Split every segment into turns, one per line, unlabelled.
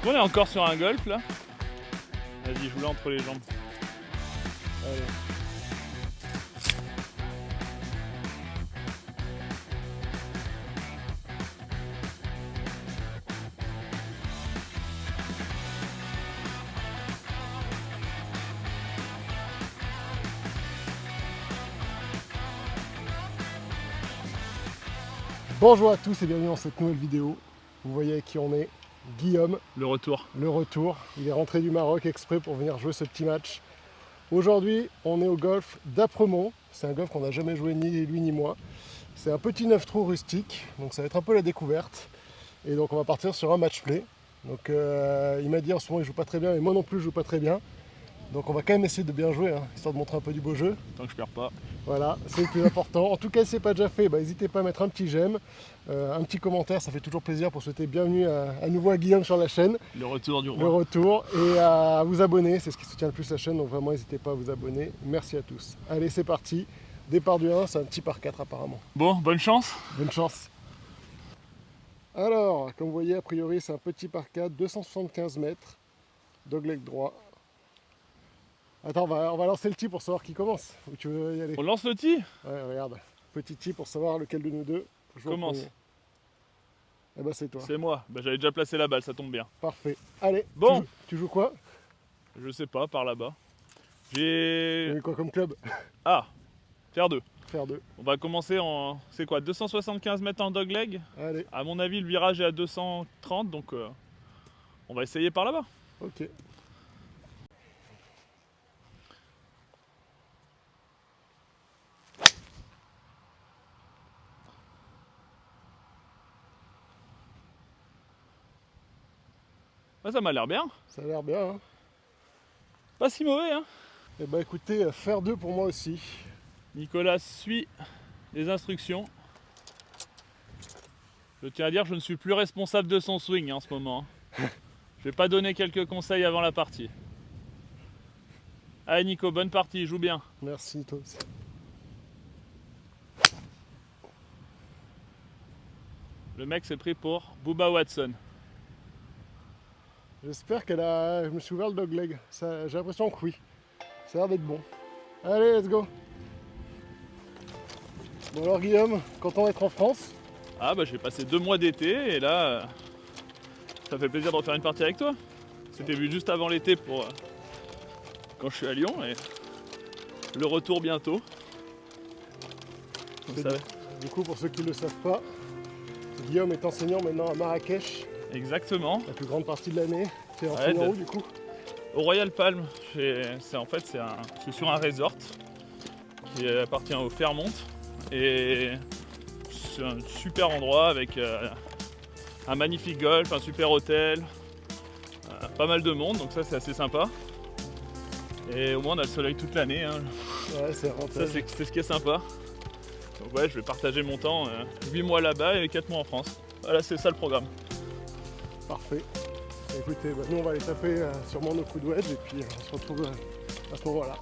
On est encore sur un golf là. Vas-y, joue-la entre les jambes.
Allez. Bonjour à tous et bienvenue dans cette nouvelle vidéo. Vous voyez avec qui on est, Guillaume.
Le retour.
Le retour, il est rentré du Maroc exprès pour venir jouer ce petit match. Aujourd'hui, on est au golf d'Apremont. C'est un golf qu'on n'a jamais joué ni lui ni moi. C'est un petit 9 trous rustique, donc ça va être un peu la découverte. Et donc on va partir sur un match play. Donc il m'a dit en ce moment il joue pas très bien, et moi non plus je joue pas très bien. Donc on va quand même essayer de bien jouer, hein, histoire de montrer un peu du beau jeu.
Tant que je perds pas.
Voilà, c'est le plus important. En tout cas, si ce n'est pas déjà fait, n'hésitez pas à mettre un petit j'aime, un petit commentaire, ça fait toujours plaisir pour souhaiter bienvenue à nouveau à Guillaume sur la chaîne.
Le retour du roi.
Le retour, et à vous abonner, c'est ce qui soutient le plus la chaîne, donc vraiment n'hésitez pas à vous abonner. Merci à tous. Allez, c'est parti. Départ du 1, c'est un petit par 4 apparemment.
Bon, bonne chance.
Bonne chance. Alors, comme vous voyez, a priori, c'est un petit par 4, 275 mètres, dogleg droit. Attends, on va lancer le tee pour savoir qui commence. Où tu veux y aller?
On lance le tee.
Ouais, regarde. Petit tee pour savoir lequel de nous deux joue en
Commence.
premier. Eh ben c'est toi.
C'est moi. Bah, j'avais déjà placé la balle, ça tombe bien.
Parfait. Allez,
Bon.
tu joues quoi?
Je sais pas, par là-bas. J'ai...
Tu quoi comme club?
Ah, faire 2.
Faire 2.
On va commencer en... C'est quoi, 275 mètres en dogleg?
Allez,
À mon avis, le virage est à 230, donc on va essayer par là-bas.
ok.
Ah, ça m'a l'air bien.
Ça a l'air bien, hein?
Pas si mauvais, hein.
Eh ben écoutez, faire 2 pour moi aussi.
Nicolas suit les instructions. Je tiens à dire, je ne suis plus responsable de son swing en ce moment. Je vais pas donner quelques conseils avant la partie. Allez Nico, bonne partie, joue bien.
Merci, toi aussi.
Le mec s'est pris pour Bubba Watson.
J'espère qu'elle a... Je me suis ouvert le dogleg. J'ai l'impression que oui. Ça a l'air d'être bon. Allez, let's go. Bon alors Guillaume, content d'être en France?
Ah bah j'ai passé 2 mois d'été et là, ça fait plaisir de refaire une partie avec toi. C'était vu juste avant l'été pour quand je suis à Lyon et le retour bientôt. Donc, ça va.
Du coup, pour ceux qui ne le savent pas, Guillaume est enseignant maintenant à Marrakech,
Exactement.
la plus grande partie de l'année. Tu es
Ouais,
enseignant où du coup?
Au Royal Palm, je suis sur un resort qui appartient au Fairmont et c'est un super endroit avec un magnifique golf, un super hôtel, pas mal de monde, donc ça c'est assez sympa. Et au moins on a le soleil toute l'année, hein.
Ouais, c'est
Ça
rentable.
c'est ce qui est sympa. Donc ouais, je vais partager mon temps, 8 mois là-bas et 4 mois en France. Voilà, c'est ça le programme.
Parfait. Écoutez, nous on va aller taper sûrement nos coups de wedge et puis on se retrouve à ce moment-là.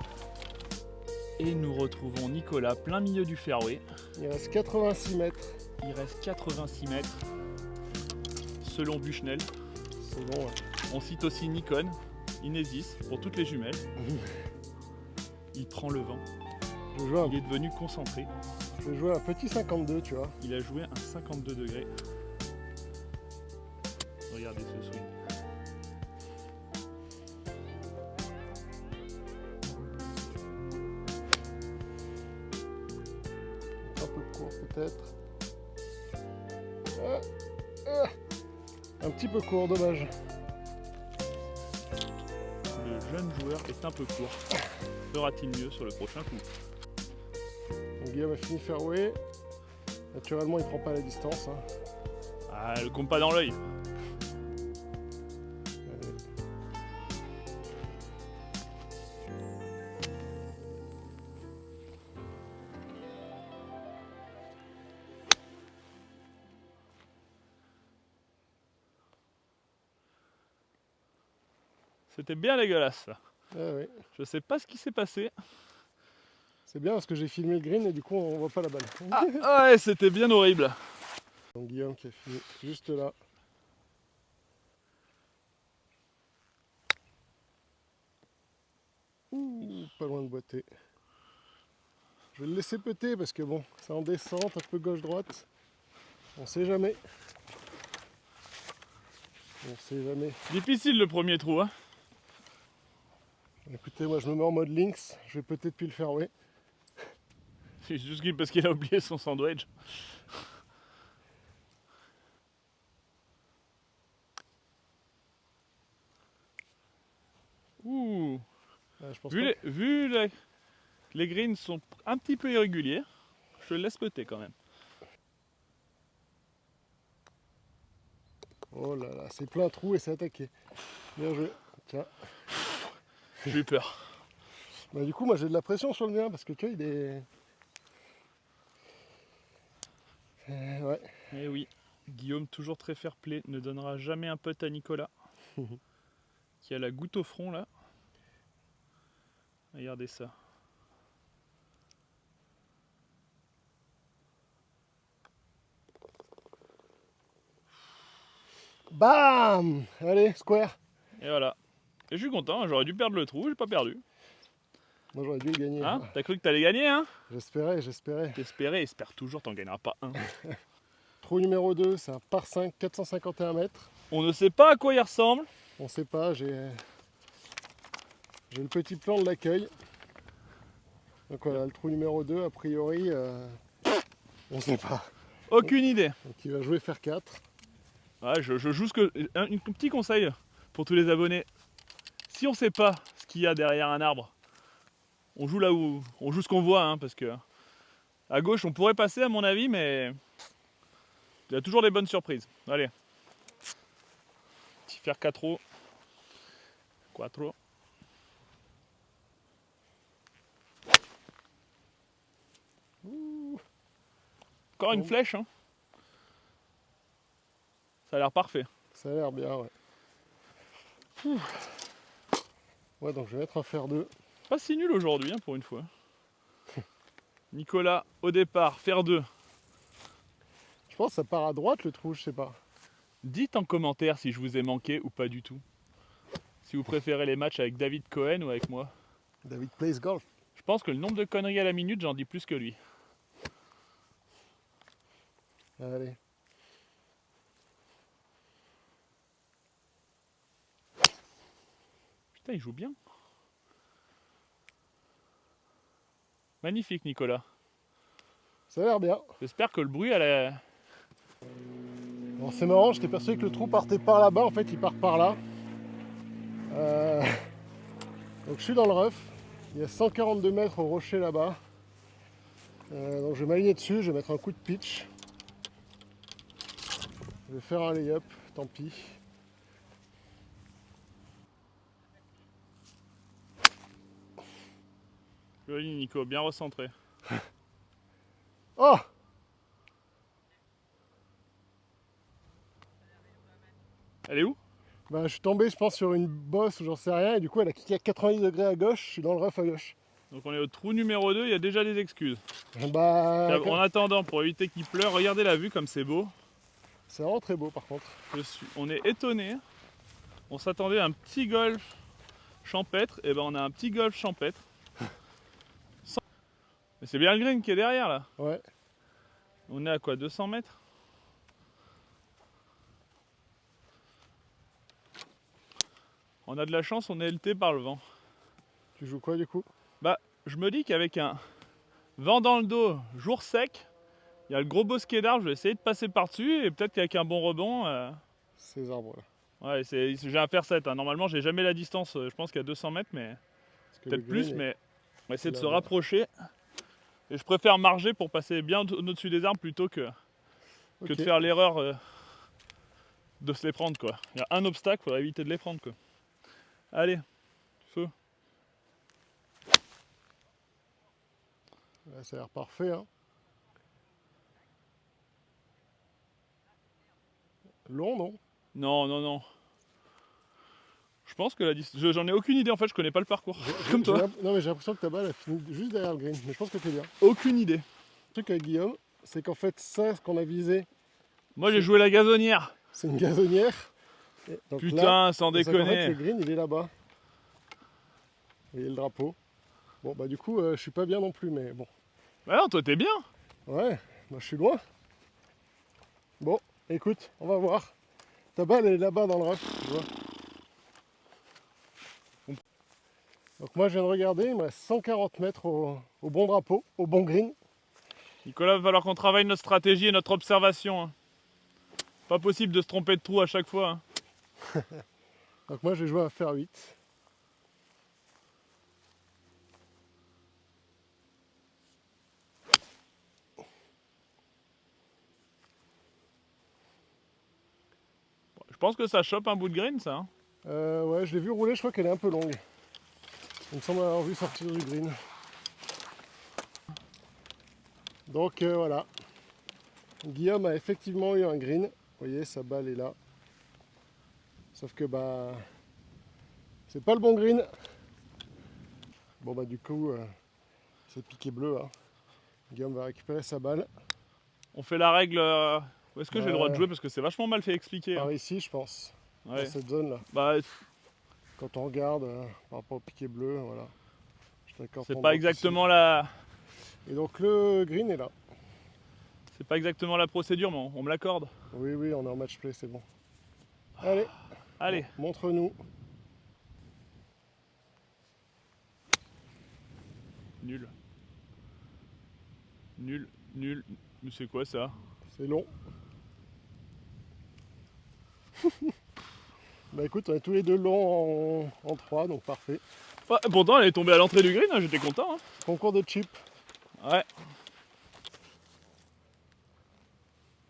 Et nous retrouvons Nicolas plein milieu du fairway.
Il reste 86 mètres.
Il reste 86 mètres selon Bushnell.
C'est bon, ouais.
On cite aussi Nikon, Inesis pour toutes les jumelles. Il prend le vent. Il est devenu concentré.
Je vais jouer un petit 52, tu vois.
Il a joué un 52 degrés. Regardez ce swing.
Un peu court peut-être. Un petit peu court, dommage.
Le jeune joueur est un peu court. Fera-t-il mieux sur le prochain coup?
Donc, Guillaume a fini fairway. Naturellement, il prend pas la distance, hein.
Ah, elle compte pas dans l'œil.
Allez.
C'était bien dégueulasse ça.
Ah oui.
Je sais pas ce qui s'est passé.
C'est bien parce que j'ai filmé le green et du coup on voit pas la balle.
Ah ouais, c'était bien horrible.
Donc Guillaume qui a fini juste là. Ouh, pas loin de boiter. Je vais le laisser péter parce que bon, c'est en descente, un peu gauche-droite. On sait jamais. On sait jamais.
Difficile le premier trou, hein.
Écoutez, moi je me mets en mode lynx, je vais péter depuis le fairway.
C'est juste parce qu'il a oublié son sandwich. Ouh.
Je pense
Vu,
pas
les greens sont un petit peu irréguliers, je le laisse péter quand même.
Oh là là, c'est plein trou et c'est attaqué. Bien joué. Tiens.
J'ai eu peur.
Bah, du coup, moi j'ai de la pression sur le mien parce que tu vois, il est. Ouais.
Eh oui, Guillaume, toujours très fair play, ne donnera jamais un putt à Nicolas, qui a la goutte au front là. Regardez ça.
Bam! Allez, square.
Et voilà. Et je suis content, j'aurais dû perdre le trou, j'ai pas perdu.
Moi j'aurais dû y gagner.
Hein? T'as cru que t'allais gagner, hein?
J'espérais, j'espérais.
T'espérais, espère toujours, t'en gagneras pas un.
Trou numéro 2, c'est un par 5, 451 mètres.
On ne sait pas à quoi il ressemble.
On sait pas, j'ai le petit plan de l'accueil. Donc voilà, le trou numéro 2, a priori, on sait pas.
Aucune idée.
Donc il va jouer faire 4.
Ouais, je joue ce que. Un petit conseil pour tous les abonnés. Si on sait pas ce qu'il y a derrière un arbre, on joue là où. On joue ce qu'on voit, hein, parce que. À gauche, on pourrait passer à mon avis, mais. Il y a toujours des bonnes surprises. Allez. Petit faire 4. 4. Encore une flèche, hein. Ça a l'air parfait.
Ça a l'air bien, ouais. Ouais, donc je vais mettre un fer 2.
Pas si nul aujourd'hui, hein, pour une fois. Nicolas, au départ, fer 2.
Je pense que ça part à droite le trou, je sais pas.
Dites en commentaire si je vous ai manqué ou pas du tout. Si vous préférez les matchs avec David Cohen ou avec moi.
David plays golf.
Je pense que le nombre de conneries à la minute, j'en dis plus que lui.
Allez.
Putain, il joue bien. Magnifique, Nicolas.
Ça a l'air bien.
J'espère que le bruit à la...
Bon, c'est marrant, j'étais persuadé que le trou partait par là-bas, en fait il part par là. Donc je suis dans le rough, il y a 142 mètres au rocher là-bas. Donc je vais m'aligner dessus, je vais mettre un coup de pitch. Je vais faire un lay-up, tant pis.
Joli, Nico, bien recentré.
Oh!
Elle est où?
Bah, je suis tombé, je pense, sur une bosse ou j'en sais rien, et du coup elle a kické à 90 degrés à gauche, je suis dans le rough à gauche.
Donc on est au trou numéro 2, il y a déjà des excuses.
Bah,
En attendant, pour éviter qu'il pleure, regardez la vue comme c'est beau.
c'est vraiment très beau par contre.
On est étonné. On s'attendait à un petit golf champêtre, et ben on a un petit golf champêtre. Mais c'est bien le green qui est derrière là.
Ouais.
On est à quoi, 200 mètres? On a de la chance, on est LT par le vent.
Tu joues quoi du coup?
Bah, je me dis qu'avec un vent dans le dos, jour sec, il y a le gros bosquet d'arbres, je vais essayer de passer par-dessus et peut-être qu'avec un bon rebond.
Ces arbres là.
Ouais, j'ai un faire 7. Hein. Normalement, j'ai jamais la distance, je pense qu'il y a 200 mètres, mais peut-être plus, mais on va essayer de se rapprocher. Et je préfère marger pour passer bien au-dessus des arbres plutôt que de faire l'erreur de se les prendre, quoi. Il y a un obstacle, il faudra éviter de les prendre, quoi. Allez, feu.
Ouais, ça a l'air parfait, hein. Long, non?
Non, non, non. Je pense que la distance... J'en ai aucune idée, en fait, je connais pas le parcours. Comme toi.
Non, mais j'ai l'impression que ta balle a fini juste derrière le green, mais je pense que t'es bien.
Aucune idée.
Le truc avec Guillaume, c'est qu'en fait, ça, ce qu'on a visé,
Moi, j'ai joué la gazonnière.
c'est une gazonnière. Et donc
Putain,
là,
sans
en fait, le
déconner.
green, il est là-bas. voyez le drapeau. Bon bah du coup je suis pas bien non plus mais bon.
Bah non, toi t'es bien.
Ouais, moi je suis loin. Bon, écoute, on va voir. Ta balle elle est là-bas dans le rough, tu vois. Donc moi je viens de regarder, il me reste 140 mètres au bon drapeau, au bon green.
Nicolas, va falloir qu'on travaille notre stratégie et notre observation. Hein. Pas possible de se tromper de trou à chaque fois. Hein.
Donc moi je vais jouer à fer 8.
Je pense que ça chope un bout de green, ça. Hein.
Ouais, je l'ai vu rouler, je crois qu'elle est un peu longue. Il me semble avoir vu sortir du green. Donc voilà. Guillaume a effectivement eu un green. Vous voyez, sa balle est là. Sauf que bah c'est pas le bon green. Bon bah du coup c'est piqué bleu. Hein. Guillaume va récupérer sa balle.
On fait la règle. Où est-ce que j'ai le droit de jouer? Parce que c'est vachement mal fait expliquer.
Par
Hein.
ici je pense.
Ouais.
Dans cette zone là.
Bah,
Quand on regarde par rapport au piqué bleu, voilà. Je t'accorde
c'est
ton
pas
droit
exactement
ici.
la.
Et donc le green est là.
C'est pas exactement la procédure, mais on me l'accorde.
Oui, oui, on est en match play, c'est bon. Allez,
Allez.
bon, montre-nous.
Nul. Nul, nul. Mais c'est quoi ça?
C'est long. Bah écoute, on est tous les deux longs en 3, donc parfait.
Ouais, pourtant, elle est tombée à l'entrée du green, hein, j'étais content. Hein.
Concours de chip,
Ouais.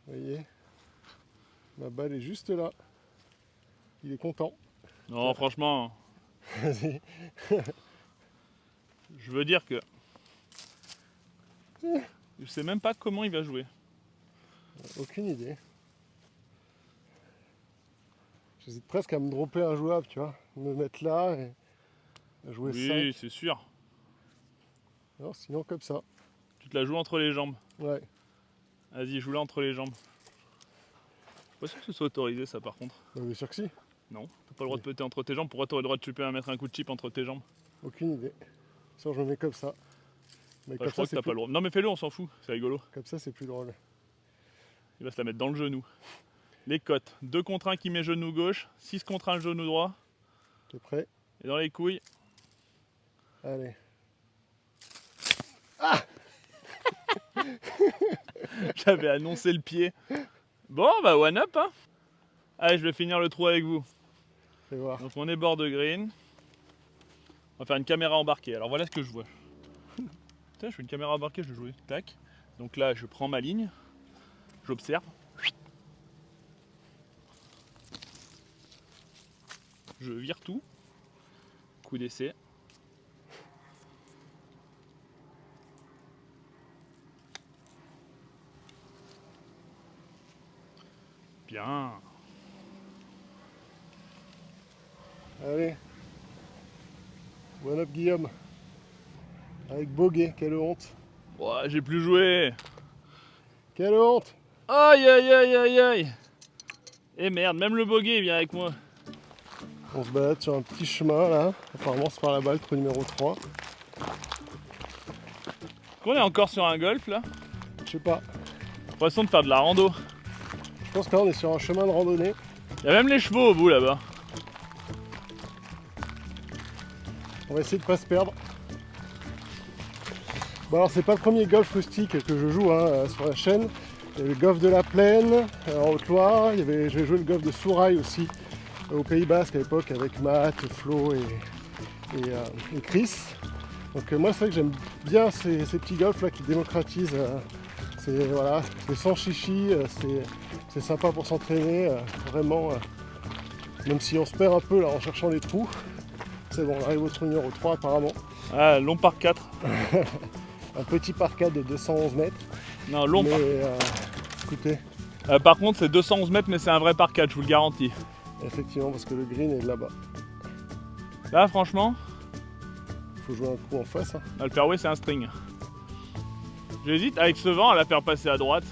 vous voyez. Ma balle est juste là. Il est content.
Non, franchement,
Vas-y.
je veux dire que. Je sais même pas comment il va jouer.
Aucune idée. J'hésite presque à me dropper un jouable, tu vois. Me mettre là et jouer
Oui,
5.
c'est sûr.
Non, sinon comme ça.
Tu te la joues entre les jambes.
Ouais.
Vas-y, joue-la entre les jambes. Pas sûr que ce soit autorisé, ça, par contre.
Bah, bien sûr que si.
Non, t'as pas le droit de péter entre tes jambes. Pourquoi t'aurais le droit de chipper à mettre un coup de chip entre tes jambes?
Aucune idée. Ça, je me mets comme ça. Mais
Bah,
comme
je crois
ça,
que t'as pas le droit. Non, mais fais-le, on s'en fout. C'est rigolo.
Comme ça, c'est plus drôle.
Il va se la mettre dans le genou. Les cotes. 2 contre 1 qui met genou gauche. 6 contre 1 genou droit.
T'es prêt?
Et dans les couilles.
Allez.
J'avais annoncé le pied. Bon, bah one up, hein. Allez, je vais finir le trou avec vous.
Fais voir.
Donc on est bord de green. On va faire une caméra embarquée. Alors voilà ce que je vois. Putain, je fais une caméra embarquée, je vais jouer. Tac. Donc là, je prends ma ligne. J'observe. Je vire tout. Coup d'essai. Bien.
Allez. One up Guillaume. Avec Boguet, quelle honte.
Ouah, j'ai plus joué.
Quelle honte.
Aïe aïe aïe aïe aïe. Et merde, même le bogey vient avec moi.
On se balade sur un petit chemin là. Apparemment c'est par la balle, trou numéro 3.
On est encore sur un golf là.
Je sais pas.
L'impression de faire de la rando.
Je pense que là on est sur un chemin de randonnée.
Il y a même les chevaux au bout là-bas.
On va essayer de pas se perdre. Bon alors c'est pas le premier golf rustique que je joue hein, sur la chaîne. Il y avait le golf de la Plaine en Haute-Loire. Je vais jouer le golf de Sourail aussi au Pays Basque à l'époque avec Matt, Flo et Chris. Donc moi c'est vrai que j'aime bien ces petits golfs là qui démocratisent. C'est voilà, c'est sans chichi, c'est sympa pour s'entraîner, vraiment. Même si on se perd un peu là en cherchant les trous. C'est bon, on arrive au trou numéro 3 apparemment.
Ah, long par 4.
Un petit par 4 de 211 mètres.
Non, long
Mais
par.
écoutez,
Par contre, c'est 211 mètres, mais c'est un vrai par 4, je vous le garantis.
effectivement, parce que le green est là-bas.
Là, franchement,
Il faut jouer un coup en face. Hein.
le fairway, c'est un string. J'hésite avec ce vent à la faire passer à droite.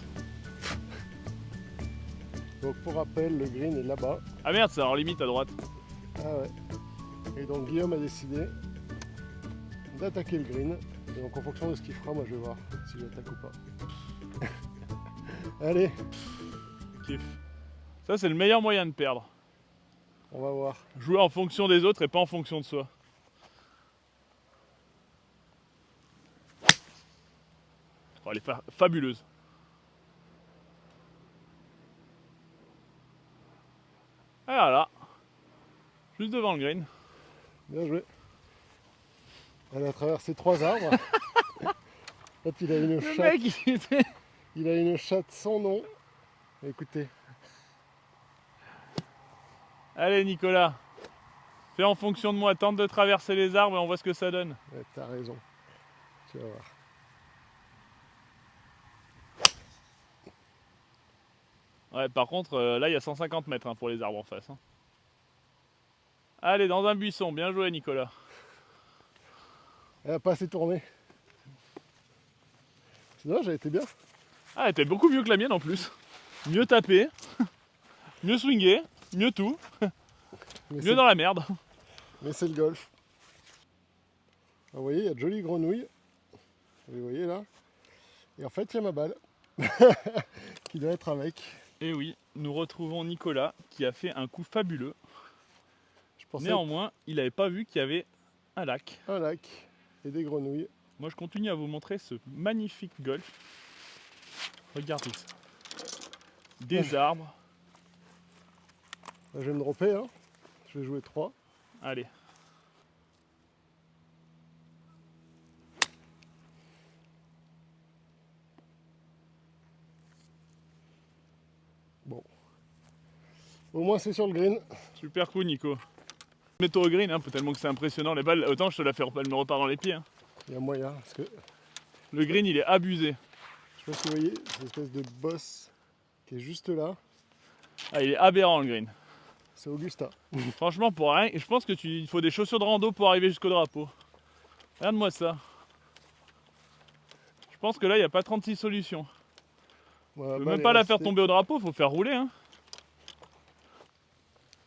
Donc pour rappel, le green est là-bas.
Ah merde, c'est en limite à droite.
Ah ouais. Et donc Guillaume a décidé d'attaquer le green. Et donc en fonction de ce qu'il fera, moi je vais voir si j'attaque ou pas. Allez,
Kiff. Ça, c'est le meilleur moyen de perdre.
on va voir.
Jouer en fonction des autres et pas en fonction de soi. Oh, elle est fabuleuse. Et voilà. Juste devant le green.
Bien joué. Elle a traversé 3 arbres. En fait, il a une
Le
chatte.
mec, il était...
Il a une chatte sans nom. Écoutez,
Allez, Nicolas. Fais en fonction de moi. Tente de traverser les arbres et on voit ce que ça donne.
ouais, t'as raison. Tu vas voir.
Ouais, par contre, là, il y a 150 mètres hein, pour les arbres en face. Hein. Allez, dans un buisson. Bien joué, Nicolas.
Elle a pas assez tourné. C'est dommage, elle était bien.
Ah, elle était beaucoup mieux que la mienne en plus. Mieux tapé, mieux swingé, mieux tout, mieux dans la merde.
Mais c'est le golf. Ah, vous voyez, il y a de jolies grenouilles. Vous voyez là. Et en fait, il y a ma balle. qui doit être avec.
Et oui, nous retrouvons Nicolas qui a fait un coup fabuleux.
Je pensais
Néanmoins, il n'avait pas vu qu'il y avait un lac.
un lac et des grenouilles.
Moi, je continue à vous montrer ce magnifique golf. Regardez ça. Des arbres.
Là, je vais me dropper. Hein. Je vais jouer 3.
Allez.
Bon. Au moins, c'est sur le green.
Super coup, Nico. Mets-toi au green, hein, tellement que c'est impressionnant. Les balles, autant je te la fais, elle me repart dans les pieds. Hein.
Il y a moyen. Parce que,
Le green, il est abusé.
je sais pas si vous voyez, cette espèce de bosse qui est juste là.
Ah, il est aberrant, le green.
C'est Augusta.
Franchement, pour rien, je pense que il faut des chaussures de rando pour arriver jusqu'au drapeau. Regarde-moi ça. Je pense que là, il n'y a pas 36 solutions.
Voilà,
Je peux
balle
même
est
pas la faire
restée.
tomber au drapeau, faut faire rouler. Hein.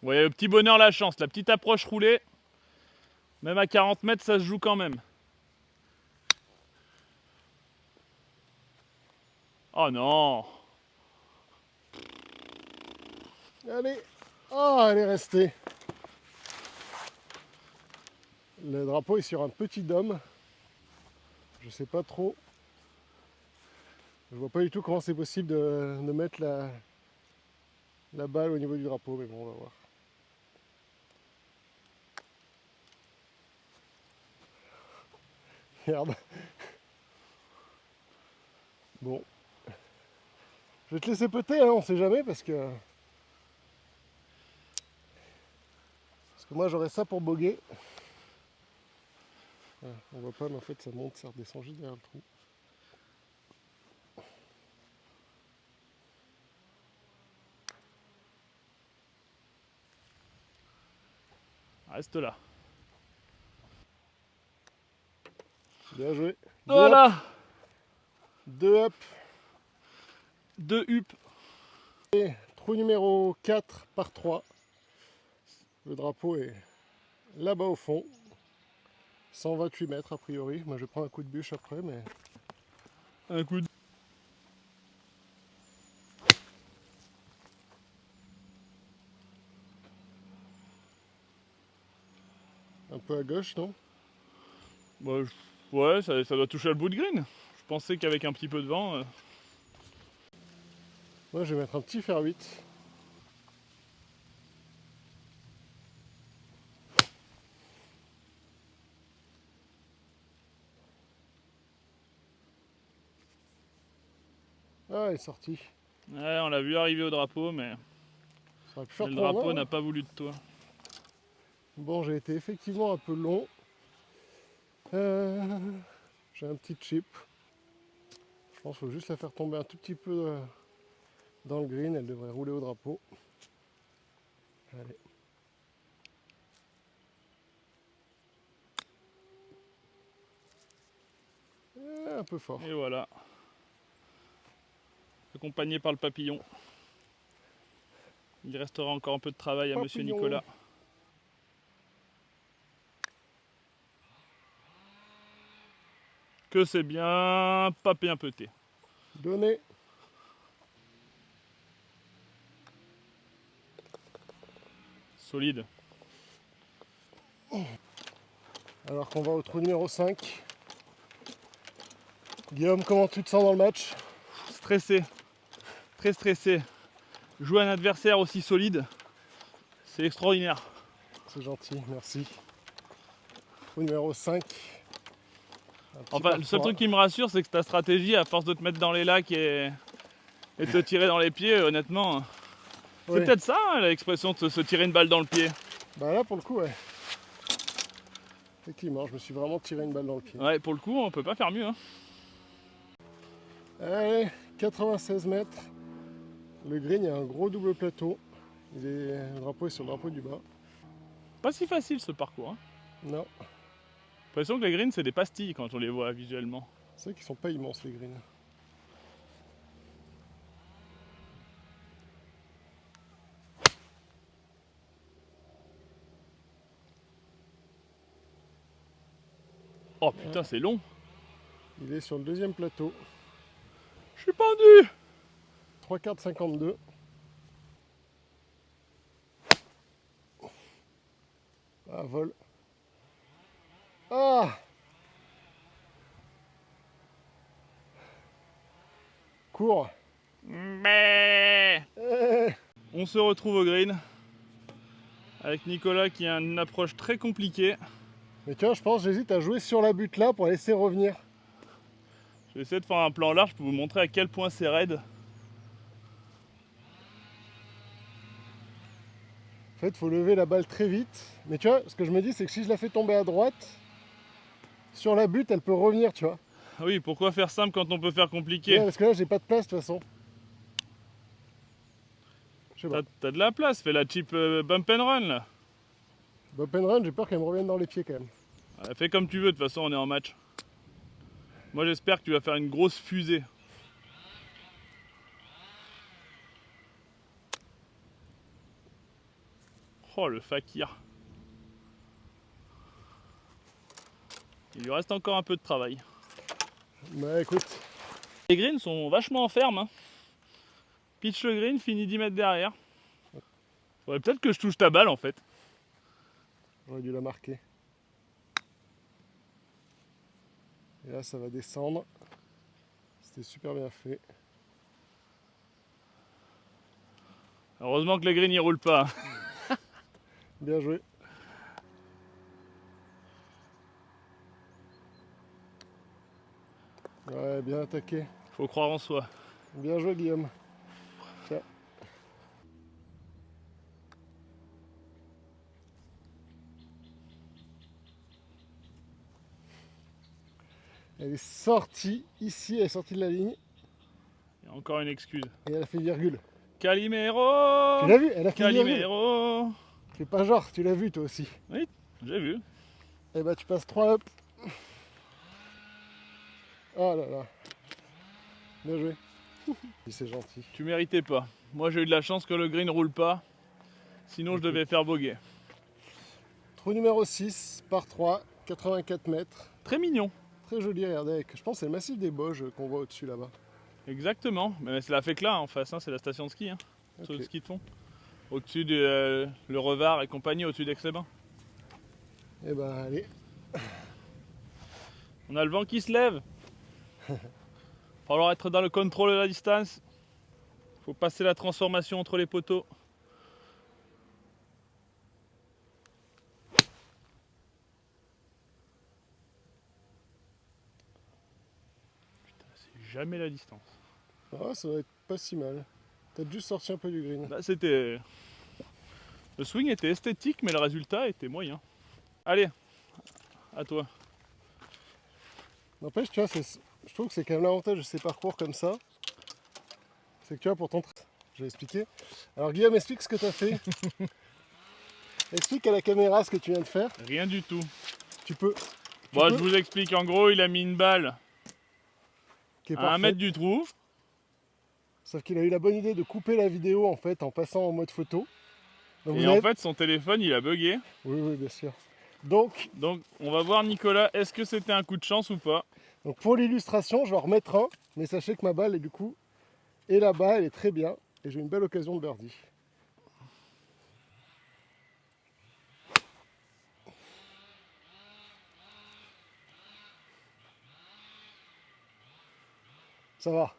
Vous voyez, le petit bonheur, la chance, la petite approche roulée. Même à 40 mètres, ça se joue quand même. Oh non!
Allez. Ah, elle est restée. Le drapeau est sur un petit dôme. Je sais pas trop. Je vois pas du tout comment c'est possible de mettre la balle au niveau du drapeau, mais bon, on va voir. Merde. Bon. Je vais te laisser péter, hein, on sait jamais, parce que moi j'aurais ça pour boguer. Ah, on voit pas, mais en fait ça monte, ça redescend juste derrière le trou.
Reste là.
Bien joué.
Voilà!
2 up.
2 up.
Trou numéro 4 par 3. Le drapeau est là-bas au fond. 128 mètres a priori. Moi je vais prendre un coup de bûche après, mais
Un coup de...
un peu à gauche, non?
Bah, ouais, ça doit toucher le bout de green. Je pensais qu'avec un petit peu de vent...
Moi je vais mettre un petit fer 8. Ah, il est sorti.
Ouais, on l'a vu arriver au drapeau, mais
Ça aurait pu faire
le
trop en
drapeau
main,
n'a
hein.
pas voulu de toi.
Bon, j'ai été effectivement un peu long. J'ai un petit chip. Je pense qu'il faut juste la faire tomber un tout petit peu dans le green. Elle devrait rouler au drapeau. Allez. Un peu fort.
Et voilà. Accompagné par le papillon. Il restera encore un peu de travail à monsieur
Papillon.
Nicolas. que c'est bien papé un peuté.
Donné.
Solide.
Alors qu'on va au trou numéro 5. Guillaume, comment tu te sens dans le match?
Stressé. Très stressé. Jouer un adversaire aussi solide, c'est extraordinaire.
C'est gentil, merci. Trou numéro 5.
Enfin, le seul truc qui me rassure, c'est que ta stratégie, à force de te mettre dans les lacs et de te tirer dans les pieds, honnêtement, c'est peut-être ça, hein, l'expression de se tirer une balle dans le pied.
Bah là, pour le coup, ouais. Effectivement, je me suis vraiment tiré une balle dans le pied.
Ouais, pour le coup, on peut pas faire mieux. Hein.
Allez, 96 mètres. Le green, il y a un gros double plateau. Le drapeau est sur le drapeau du bas.
Pas si facile ce parcours. Hein.
Non,
J'ai l'impression que les greens, c'est des pastilles quand on les voit visuellement.
c'est vrai qu'ils sont pas immenses les greens.
Oh putain, c'est long.
Il est sur le deuxième plateau.
Je suis pendu.
3 quarts 52. Ah, vol. Ah! Cours.
Mais...
Eh.
On se retrouve au green avec Nicolas qui a une approche très compliquée.
Mais tu vois, je pense que j'hésite à jouer sur la butte là pour la laisser revenir.
Je vais essayer de faire un plan large pour vous montrer à quel point c'est raide.
En fait, il faut lever la balle très vite. Mais tu vois, ce que je me dis, c'est que si je la fais tomber à droite, sur la butte, elle peut revenir, tu vois.
Oui, pourquoi faire simple quand on peut faire compliqué?
Ouais, parce que là, j'ai pas de place de toute façon. Je sais pas.
T'as de la place, fais la cheap bump and run là.
Bump and run, j'ai peur qu'elle me revienne dans les pieds quand même.
Fais comme tu veux, de toute façon on est en match. Moi j'espère que tu vas faire une grosse fusée. Oh le fakir. Il lui reste encore un peu de travail.
Bah écoute,
Les greens sont vachement en ferme. Hein. Pitch le green, fini 10 mètres derrière. Faudrait peut-être que je touche ta balle en fait.
j'aurais dû la marquer. Et là, ça va descendre. C'était super bien fait.
Heureusement que les greens ils roulent pas.
Bien joué. Ouais, bien attaqué.
Faut croire en soi.
Bien joué, Guillaume. Tiens. Elle est sortie ici, elle est sortie de la ligne
Il y a encore une excuse.
et elle a fait virgule.
Calimero.
Tu l'as vu? Elle a fait virgule.
Calimero.
Fais pas genre, tu l'as vu toi aussi.
Oui, j'ai vu.
Et bah tu passes 3 up. Oh là là. Bien joué. C'est gentil.
Tu méritais pas. Moi j'ai eu de la chance que le green roule pas. Sinon je devais faire bogey.
Trou numéro 6, par 3, 84 mètres.
Très mignon.
Très joli, regardez. Je pense que c'est le massif des Bauges qu'on voit au-dessus là-bas.
Exactement. Mais c'est la Fécla en face, hein, c'est la station de ski. Hein.
Ok.
Sur le ski de fond. Au-dessus du le Revard et compagnie, au-dessus d'Aix-les-Bains.
Et ben allez.
On a le vent qui se lève. Falloir être dans le contrôle de la distance. Faut passer la transformation entre les poteaux. Putain, c'est jamais la distance.
Ah, ça va être pas si mal. T'as juste sorti un peu du green.
Là, c'était. Le swing était esthétique, mais le résultat était moyen. Allez, à toi.
N'empêche, tu vois, je trouve que c'est quand même l'avantage de ces parcours comme ça. C'est que tu vois, pour t'entraîner. Je vais expliquer. Alors, Guillaume, explique ce que tu as fait. Explique à la caméra ce que tu viens de faire.
Rien du tout.
Tu peux.
Bon, je vous explique. En gros, il a mis une balle
Qui est
à 1
parfaite.
mètre du trou.
Sauf qu'il a eu la bonne idée de couper la vidéo en fait en passant en mode photo. Donc,
Et en fait, son téléphone, il a bugué.
Oui, oui, bien sûr. Donc,
Donc, on va voir Nicolas. Est-ce que c'était un coup de chance ou pas?
Donc pour l'illustration, je vais en remettre un, mais sachez que ma balle est du coup, et là-bas, elle est très bien, et j'ai une belle occasion de birdie. Ça va.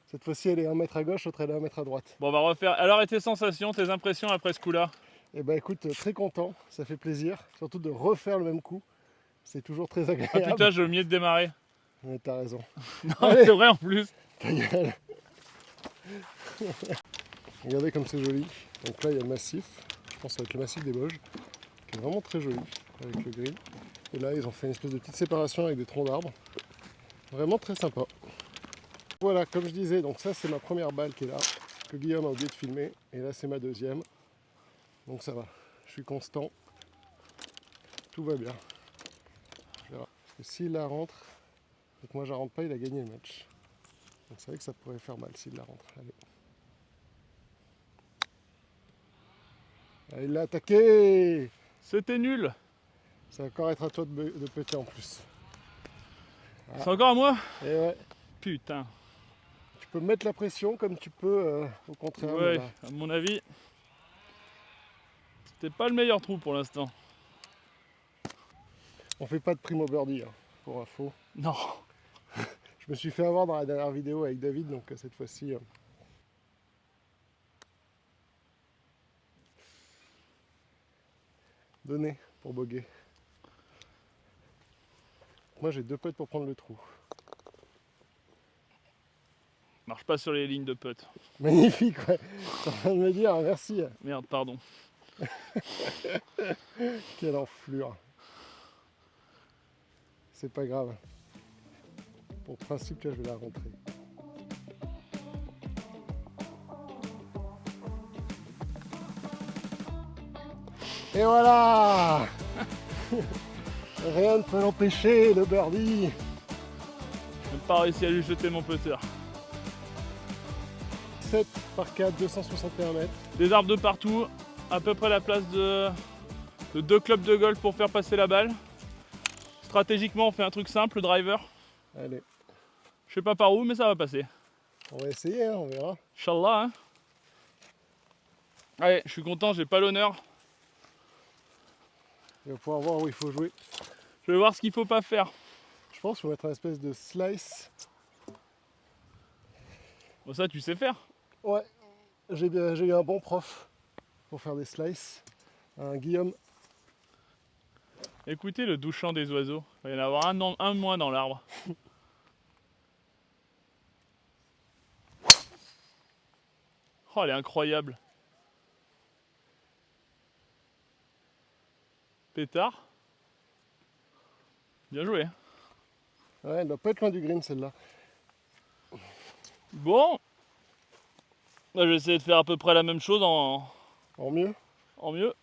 Cette fois-ci, elle est 1 mètre à gauche, l'autre elle est 1 mètre à droite.
Bon, on va refaire. Alors, et tes sensations, tes impressions après ce coup-là?
Et bah écoute, très content, ça fait plaisir, surtout de refaire le même coup. C'est toujours très
Ah
agréable.
putain, j'ai oublié de démarrer.
Mais t'as raison.
Non,
Allez,
c'est vrai en plus.
ta gueule. Regardez comme c'est joli. Donc là, il y a le massif. Je pense avec le massif des Bauges, qui est vraiment très joli, avec le grill. Et là, ils ont fait une espèce de petite séparation avec des troncs d'arbres. Vraiment très sympa. Voilà, comme je disais, donc ça, c'est ma première balle qui est là, que Guillaume a oublié de filmer. Et là, c'est ma deuxième. Donc ça va, je suis constant. Tout va bien. Je verrai. Parce que s'il la rentre, et que moi je la rentre pas, il a gagné le match. Donc c'est vrai que ça pourrait faire mal s'il la rentre. Allez. Ah, il l'a attaqué.
C'était nul.
Ça va encore être à toi de péter en plus.
C'est encore à moi?
Et ouais,
Putain.
tu peux mettre la pression comme tu peux au contraire. Mais
Ouais,
là,
à mon avis, c'était pas le meilleur trou pour l'instant.
on fait pas de primo birdie, hein, pour info.
Non.
Je me suis fait avoir dans la dernière vidéo avec David, donc cette fois-ci. Donné pour boguer. Moi j'ai 2 putts pour prendre le trou.
Marche pas sur les lignes de putt.
Magnifique, ouais. T'es en train de me dire, merci.
Merde, pardon.
Quelle enflure. C'est pas grave. Pour le principe, là, je vais la rentrer. Et voilà. Rien ne peut l'empêcher, le birdie.
J'ai même pas réussi à lui jeter mon putter.
7 par 4, 261 mètres.
Des arbres de partout, à peu près la place de 2 clubs de golf pour faire passer la balle. Stratégiquement, on fait un truc simple, le driver.
Allez,
Je sais pas par où, mais ça va passer.
on va essayer, hein, on verra.
Inch'Allah, hein. Allez, je suis content, j'ai pas l'honneur.
On va pouvoir voir où il faut jouer.
Je vais voir ce qu'il faut pas faire.
Je pense qu'il faut mettre un espèce de slice.
Bon, ça, tu sais faire.
Ouais, j'ai eu un bon prof pour faire des slices. Un Guillaume.
Écoutez le doux chant des oiseaux. Il va y en avoir un moins dans l'arbre. Oh, elle est incroyable. Pétard. Bien joué.
Ouais, elle doit pas être loin du green celle-là.
Bon. Là, je vais essayer de faire à peu près la même chose
En mieux.
en mieux.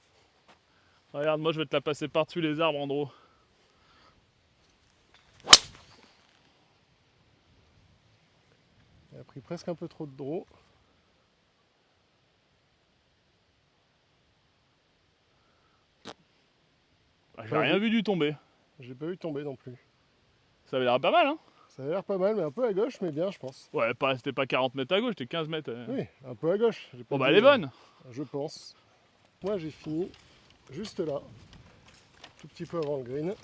Regarde, moi je vais te la passer par-dessus les arbres, Andro.
Elle a pris presque un peu trop de draw.
J'ai rien vu du tomber.
J'ai pas vu tomber non plus.
Ça avait l'air pas mal, hein?
Ça a l'air pas mal, mais un peu à gauche, mais bien, je pense.
Ouais, c'était pas 40 mètres à gauche, c'était 15 mètres.
Oui, un peu à gauche. J'ai pas
Bon, bah
dit,
elle est bonne.
je pense. Moi, j'ai fini juste là, tout petit peu avant le green.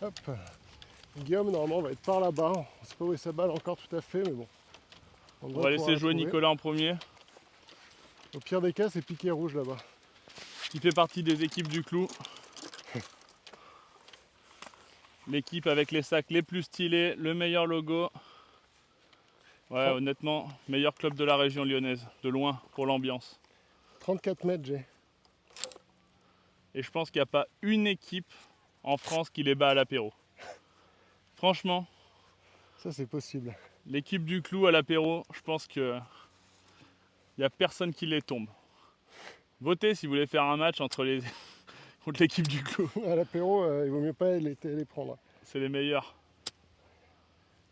Hop. Guillaume, normalement, va être par là-bas. On sait pas où est sa balle encore tout à fait, mais bon.
On
doit
va
pouvoir
laisser
la
jouer
trouver.
Nicolas en premier,
Au pire des cas, c'est piqué rouge là-bas.
qui fait partie des équipes du Clou. L'équipe avec les sacs les plus stylés, le meilleur logo. Ouais,
Oh.
honnêtement, meilleur club de la région lyonnaise, de loin, pour l'ambiance.
34 mètres, j'ai.
Et je pense qu'il n'y a pas une équipe en France qui les bat à l'apéro. Franchement,
Ça, c'est possible.
l'équipe du Clou à l'apéro, je pense que il n'y a personne qui les tombe. Votez si vous voulez faire un match contre l'équipe du Clou.
À l'apéro, il vaut mieux pas les prendre.
C'est les meilleurs.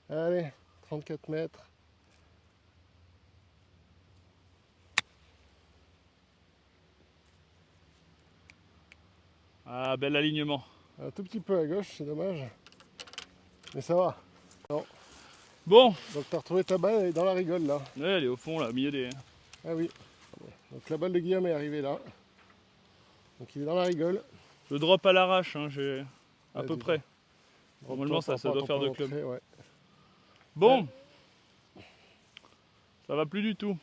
Allez, 34 mètres.
Ah, bel alignement.
Un tout petit peu à gauche, c'est dommage. Mais ça va.
Bon,
Donc t'as retrouvé ta balle, elle est dans la rigole là.
ouais, elle est au fond là, au milieu des.
Ah oui. Donc la balle de Guillaume est arrivée là. Donc il est dans la rigole.
Je drop à l'arrache, hein, j'ai à peu
Vas-y.
près. Normalement, ça doit faire de club.
Ouais.
Bon, ça va plus du tout.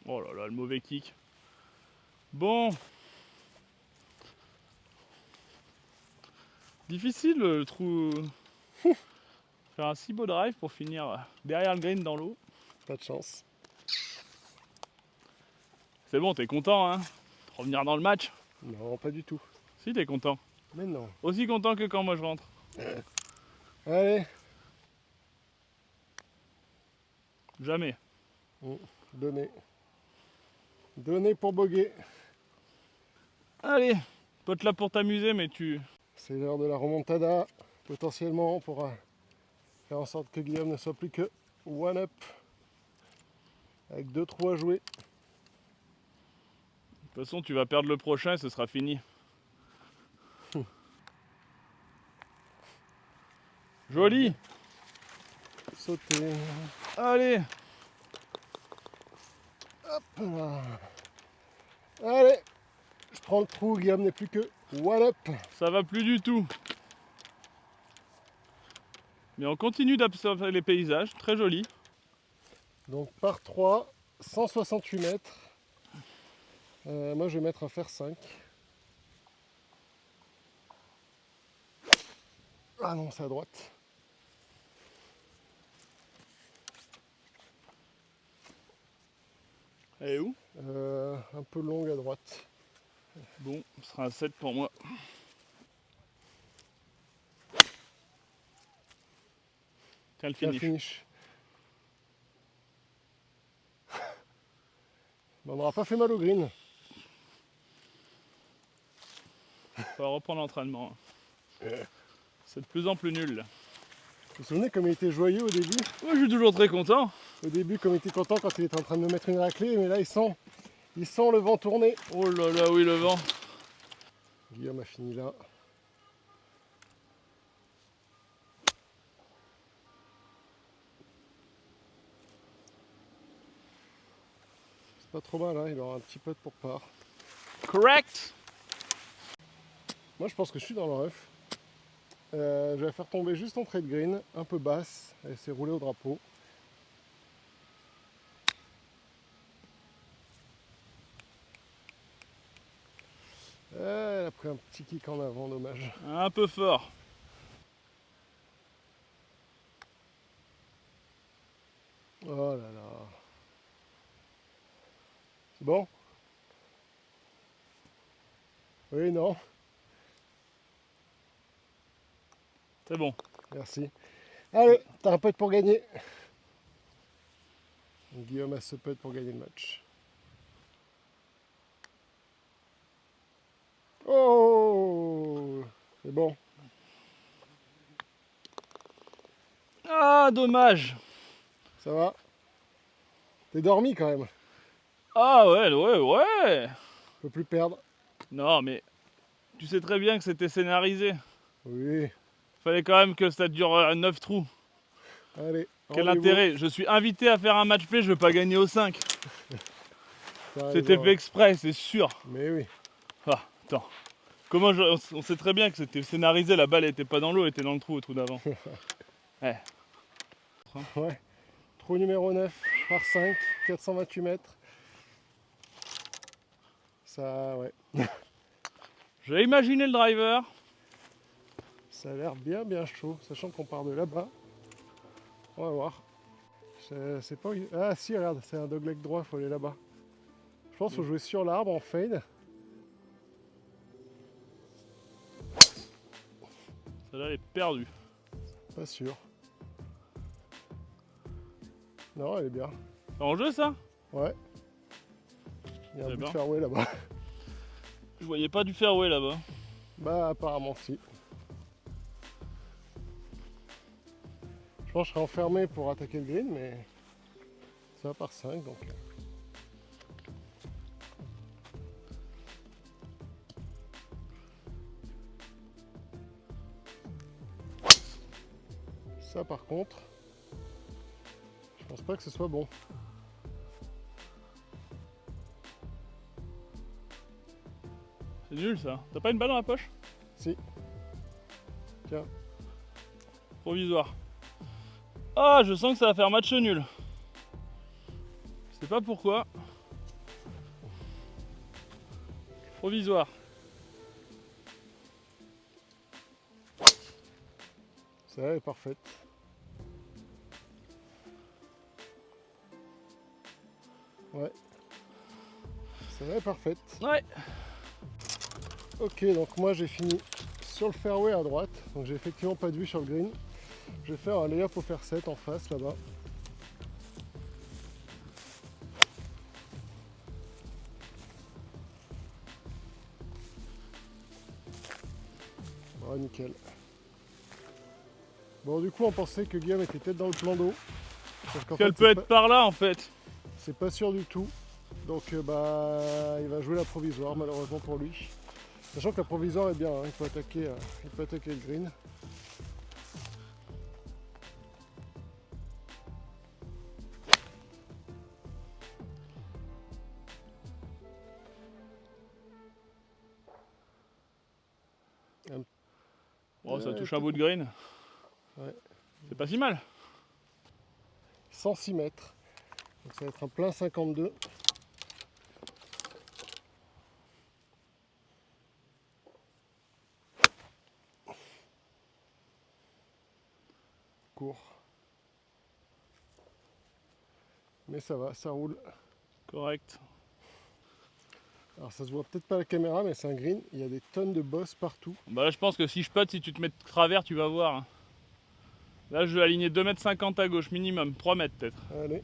Oh là là, le mauvais kick. Bon. Difficile le trou. Faire un si beau drive pour finir derrière le green dans l'eau.
Pas de chance.
C'est bon, t'es content, hein? Revenir dans le match?
Non, pas du tout.
Si, t'es content.
Mais non.
Aussi content que quand moi je rentre.
Allez.
Jamais.
Donné. Donné pour boguer.
Allez, pote là pour t'amuser, mais tu.
C'est l'heure de la remontada. Potentiellement, on pourra faire en sorte que Guillaume ne soit plus que one up. Avec 2 trous à jouer.
De toute façon, tu vas perdre le prochain et ce sera fini. Joli.
Sauter.
Allez.
Hop là. Allez. Je prends le trou, Guillaume n'est plus que one up.
Ça va plus du tout. Mais on continue d'observer les paysages, très joli.
Donc par 3, 168 mètres. Moi je vais mettre un fer 5. Ah non, c'est à droite.
Elle est où?
Un peu longue à droite.
Bon, ce sera un 7 pour moi. Tiens le
Tiens,
finish.
finish. On n'aura pas fait mal au green.
On va reprendre l'entraînement. C'est de plus en plus nul là.
Vous vous souvenez comme il était joyeux au début?
Moi je suis toujours très content.
Au début, comme il était content quand il était en train de me mettre une raclée, mais là il sent le vent tourner.
Oh là là, oui le vent.
Guillaume a fini là. C'est pas trop mal, hein, il aura un petit peu de pour part.
Correct.
Moi je pense que je suis dans le rough. Je vais la faire tomber juste entrée de green, un peu basse, elle s'est roulée au drapeau. Elle a pris un petit kick en avant, dommage.
Un peu fort.
Oh là là. C'est bon? Oui, non?
C'est bon.
Merci. Allez, t'as un putt pour gagner. Guillaume a ce putt pour gagner le match. Oh! C'est bon.
Ah dommage.
Ça va? T'es dormi quand même.
Ah ouais.
On peut plus perdre.
Non mais tu sais très bien que c'était scénarisé.
Oui.
Fallait quand même que ça dure 9 trous.
Allez.
Quel
rendez-vous.
intérêt? Je suis invité à faire un match play, je veux pas gagner au 5.
T'as
C'était
raison.
fait exprès, c'est sûr.
Mais oui.
Ah, attends. On sait très bien que c'était scénarisé, la balle était pas dans l'eau, elle était dans le trou au trou d'avant. Ouais.
Ouais. Trou numéro 9 par 5, 428 mètres. Ça, ouais.
J'ai imaginé le driver.
Ça a l'air bien chaud, sachant qu'on part de là-bas. On va voir. C'est pas où il- Ah si, regarde, c'est un dogleg droit, faut aller là-bas. Je pense qu'il faut jouer sur l'arbre en fade.
Celle-là, elle est perdue.
Pas sûr. Non, elle est bien.
C'est en jeu ça?
Ouais. Il y a un
C'est
bout de
bien.
fairway là-bas.
Je voyais pas du fairway là-bas.
Bah apparemment si. Je pense que je serai enfermé pour attaquer le green, mais ça va par 5 donc. Ça par contre, je pense pas que ce soit bon.
C'est nul ça. T'as pas une balle dans la poche?
Si. Tiens.
Provisoire. Ah, je sens que ça va faire match nul. Je sais pas pourquoi. Provisoire.
Celle-là est parfaite. Ouais. Celle-là est parfaite.
Ouais.
Ok, donc moi j'ai fini sur le fairway à droite. Donc j'ai effectivement pas de vue sur le green. Je vais faire un lay-up au fair 7 en face là-bas. Voilà, nickel. Bon, du coup, on pensait que Guillaume était peut-être dans le plan d'eau.
Qu'elle peut être par là en fait.
C'est pas sûr du tout. Donc, il va jouer la provisoire, malheureusement pour lui. Sachant que la provisoire est bien, hein, il peut attaquer le green.
Bon, ça touche un bout de green.
Ouais.
C'est pas si mal.
106 mètres. Donc ça va être un plein 52. Court. Mais ça va, ça roule.
Correct.
Alors ça se voit peut-être pas à la caméra, mais c'est un green. Il y a des tonnes de bosses partout.
Bah là, je pense que si je putt, si tu te mets de travers, tu vas voir. Là, je vais aligner 2,50 m à gauche, minimum. 3 mètres peut-être.
Allez.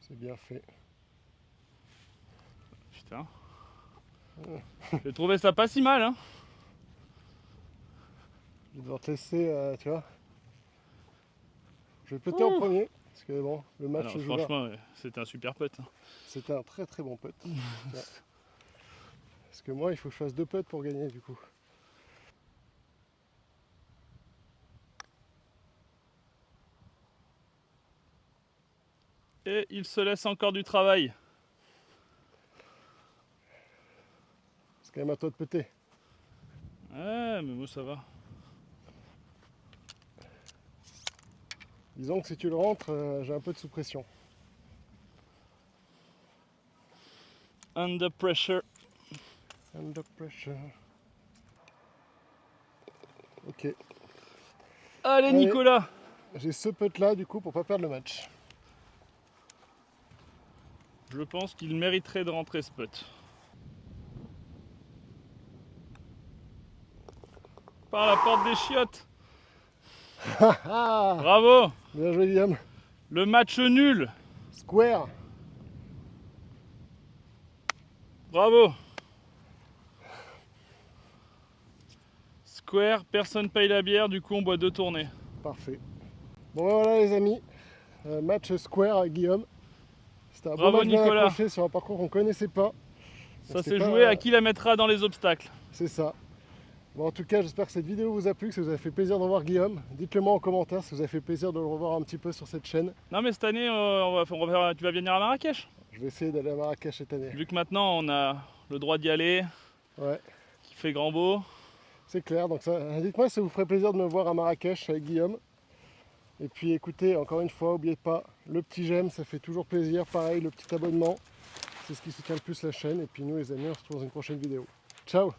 C'est bien fait.
Putain. J'ai trouvé ça pas si mal, hein.
Je vais devoir te laisser, tu vois. Je vais putter en premier. Parce que bon, le match se joue là.
Franchement, c'était un super putt.
C'était un très très bon putt. Parce que moi, il faut que je fasse 2 putts pour gagner du coup.
Et il se laisse encore du travail.
C'est quand même à toi de putter.
Ouais, mais moi ça va.
Disons que si tu le rentres, j'ai un peu de sous-pression.
Under pressure.
Under pressure. Ok.
Allez Nicolas.
J'ai ce putt là du coup pour pas perdre le match.
Je pense qu'il mériterait de rentrer ce putt. Par la porte des chiottes. Bravo.
Bien joué Liam.
Le match nul.
Square.
Bravo. Square, personne paye la bière, du coup on boit 2 tournées.
Parfait. Bon voilà les amis, match square avec Guillaume. C'était un bon
Bravo
match bien
Nicolas.
accroché sur un parcours qu'on connaissait pas.
Ça s'est joué à qui la mettra dans les obstacles.
C'est ça. Bon, en tout cas, j'espère que cette vidéo vous a plu, que ça vous a fait plaisir de revoir Guillaume. Dites-le moi en commentaire si vous a fait plaisir de le revoir un petit peu sur cette chaîne.
Non mais cette année, tu vas venir à Marrakech.
Je vais essayer d'aller à Marrakech cette année.
Vu que maintenant on a le droit d'y aller,
Ouais,
qu'il fait grand beau.
c'est clair. Donc dites-moi si ça vous ferait plaisir de me voir à Marrakech avec Guillaume. Et puis écoutez, encore une fois, n'oubliez pas, le petit j'aime, ça fait toujours plaisir. Pareil, le petit abonnement, c'est ce qui soutient le plus la chaîne. Et puis nous les amis, on se retrouve dans une prochaine vidéo. Ciao!